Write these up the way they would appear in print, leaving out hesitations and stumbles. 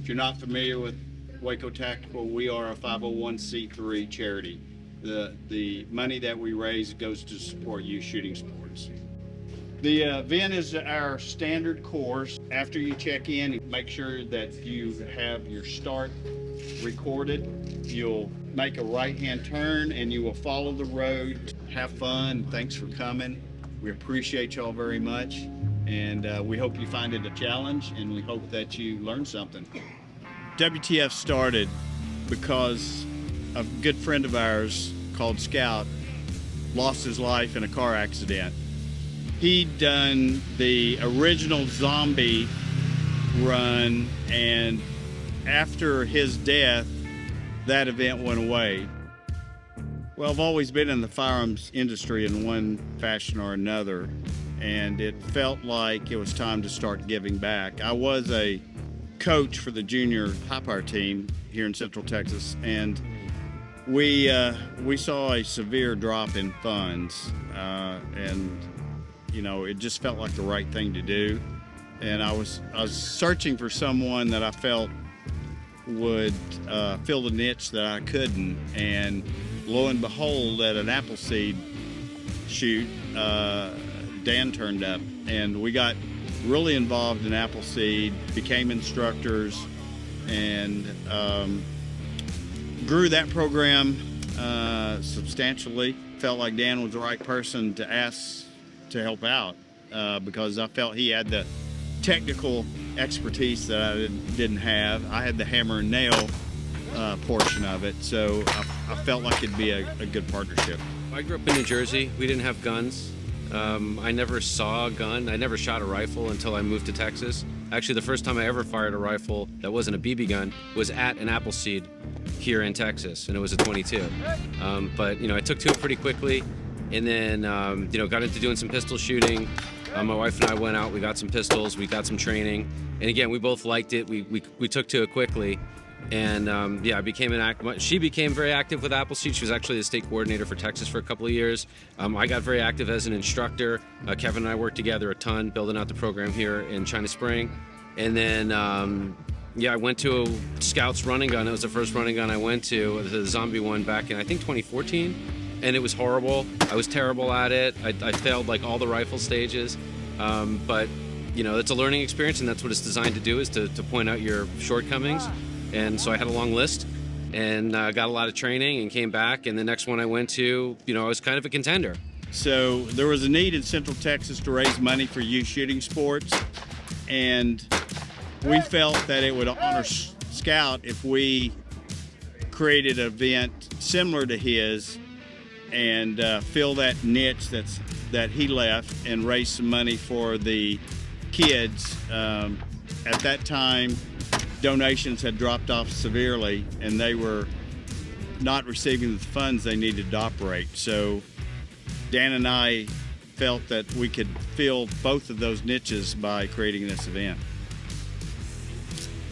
you're not familiar with Waco Tactical, we are a 501c3 charity. The money that we raise goes to support youth shooting sports. The event is our standard course. After you check in, make sure that you have your start recorded. You'll make a right-hand turn and you will follow the road. Have fun. Thanks for coming. We appreciate y'all very much. And we hope you find it a challenge, and we hope that you learn something. WTF started because a good friend of ours called Scout lost his life in a car accident. He'd done the original zombie run, and after his death, that event went away. Well, I've always been in the firearms industry in one fashion or another, and it felt like it was time to start giving back. I was a coach for the junior high power team here in Central Texas, and we saw a severe drop in funds, and you know, it just felt like the right thing to do. And I was searching for someone that I felt would fill the niche that I couldn't, and lo and behold, at an Appleseed shoot, Dan turned up, and we got really involved in Appleseed, became instructors, and grew that program substantially. Felt like Dan was the right person to ask to help out because I felt he had the technical expertise that I didn't have. I had the hammer and nail portion of it, so I felt like it'd be a good partnership. I grew up in New Jersey. We didn't have guns. I never saw a gun. I never shot a rifle until I moved to Texas. Actually, the first time I ever fired a rifle that wasn't a BB gun was at an Appleseed here in Texas, and it was a 22. But, you know, I took to it pretty quickly, and then, you know, got into doing some pistol shooting. My wife and I went out, we got some pistols, we got some training, and again, we both liked it. We took to it quickly. And yeah, she became very active with Appleseed. She was actually the state coordinator for Texas for a couple of years. I got very active as an instructor. Kevin and I worked together a ton, building out the program here in China Spring. And then, yeah, I went to a Scouts running gun. It was the first running gun I went to, the zombie one back in, I think, 2014. And it was horrible. I was terrible at it. I failed like all the rifle stages. But, you know, it's a learning experience, and that's what it's designed to do, is to point out your shortcomings. And so I had a long list, and got a lot of training, and came back. And the next one I went to, you know, I was kind of a contender. So there was a need in Central Texas to raise money for youth shooting sports, and we felt that it would honor Scout if we created an event similar to his and fill that niche that he left and raise some money for the kids. At that time, donations had dropped off severely, and they were not receiving the funds they needed to operate. So Dan and I felt that we could fill both of those niches by creating this event.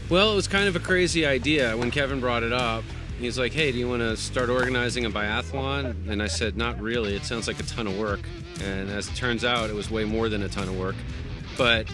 Well, it was kind of a crazy idea when Kevin brought it up. He's like, hey, do you want to start organizing a biathlon? And I said, not really. It sounds like a ton of work. And as it turns out, it was way more than a ton of work. But,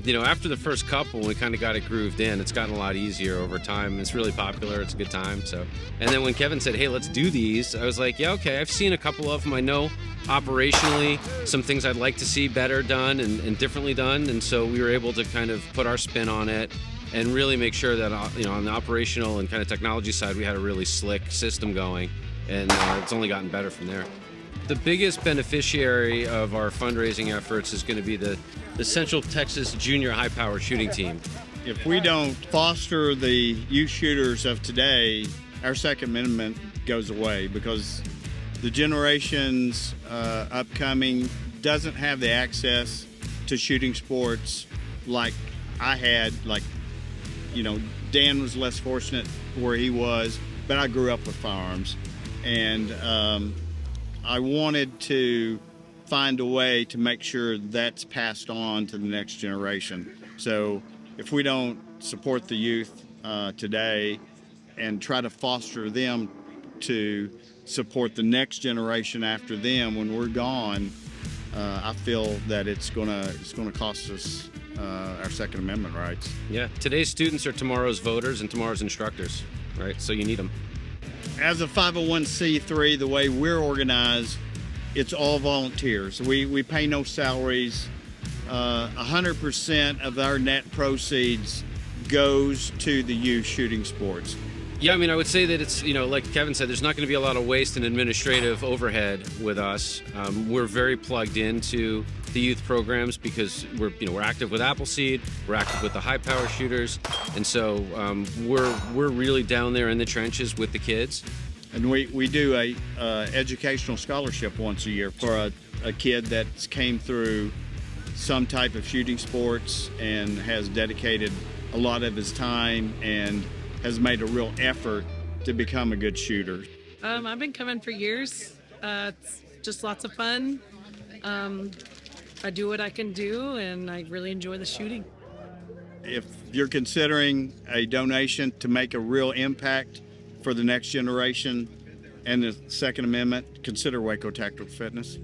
you know, after the first couple, we kind of got it grooved in. It's gotten a lot easier over time. It's really popular. It's a good time. So, and then when Kevin said, hey, let's do these, I was like, yeah, okay. I've seen a couple of them. I know operationally some things I'd like to see better done and differently done. And so we were able to kind of put our spin on it and really make sure that, you know, on the operational and kind of technology side, we had a really slick system going. And it's only gotten better from there. The biggest beneficiary of our fundraising efforts is going to be the Central Texas Junior High Power Shooting Team. If we don't foster the youth shooters of today, our Second Amendment goes away, because the generations upcoming doesn't have the access to shooting sports like I had. Like, you know, Dan was less fortunate where he was, but I grew up with firearms, and I wanted to find a way to make sure that's passed on to the next generation. So if we don't support the youth today and try to foster them to support the next generation after them when we're gone, I feel that it's gonna cost us our Second Amendment rights. Yeah, today's students are tomorrow's voters and tomorrow's instructors, right? So you need them. As a 501c3, the way we're organized, it's all volunteers. We pay no salaries. 100% of our net proceeds goes to the youth shooting sports. Yeah, I mean, I would say that it's, like Kevin said, there's not going to be a lot of waste and administrative overhead with us. We're very plugged into the youth programs because we're active with Appleseed, we're active with the high power shooters, and so we're really down there in the trenches with the kids. And we do a educational scholarship once a year for a kid that came through some type of shooting sports and has dedicated a lot of his time and has made a real effort to become a good shooter. I've been coming for years. It's just lots of fun. I do what I can do, and I really enjoy the shooting. If you're considering a donation to make a real impact for the next generation and the Second Amendment, consider Waco Tactical Fitness.